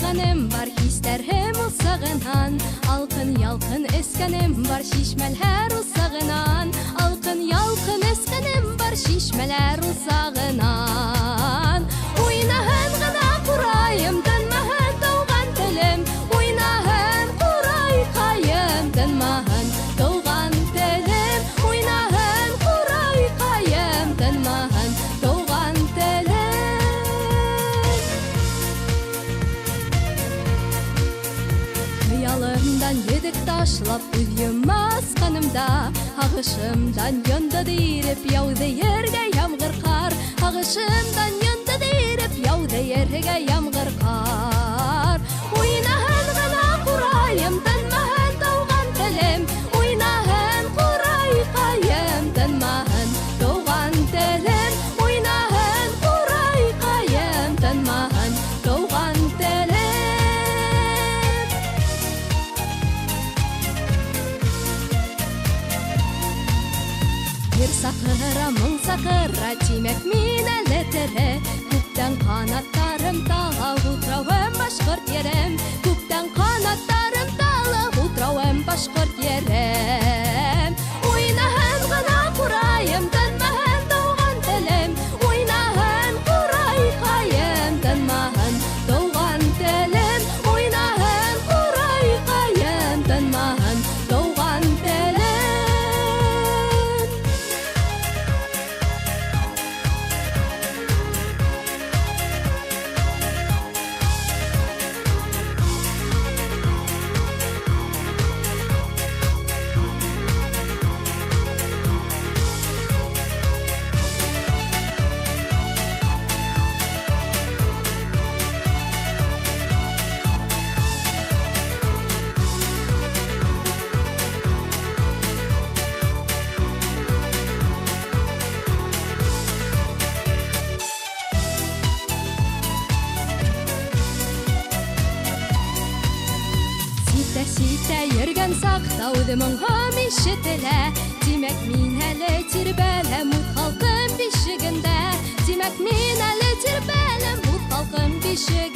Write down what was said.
язганым бар, хистәрем усагынан. Алкын ялкын эскәнем бар, шишмәләр усагынан. Алкын ялкын эскәнем бар, шишмәләр усагынан. Уйнаһын гына курайым, тынмаһын тауган телем. Уйнаһын курай каем, тынмаһын тауган телем. Уйнаһын курай каем, тынмаһын тауган телем. Хыялымдан едік ташлап үҙйымас ҡанымда, ағышымдан йонды диреп яуҙы ергә ямғыр ҡар. Ағышымдан йонды диреп яуҙы ергә ямғыр ҡар. Уйнаһын ғына ҡурайым, тынмаһын тауған телем. Уйнаһын ҡурай ҡайым, тынмаһын тауған телем. Уйнаһын ҡурай ҡайым, тынмаһын тауған телем. Бер саҡыра, моң саҡыра, тимәк мин әле тере. Күптән ҡанаттарым талап утрауым башҡорт ерем. Күптән ҡанаттарым талап утрауым башҡорт ерем. Уйнаһын ғына ҡурайым, тынмаһын тауған телем. Уйнаһын ҡурай ҡайым, тынмаһын тауған телем. Уйнаһын ҡурай ҡайым, тынмаһын тауған телем. Ситә йөргән саҡта үҙемең һәм ишетелә. Тимәк мин әле тирбәләм ут халҡым бишегендә. Тимәк мин әле тирбәләм ут халҡым бишегендә.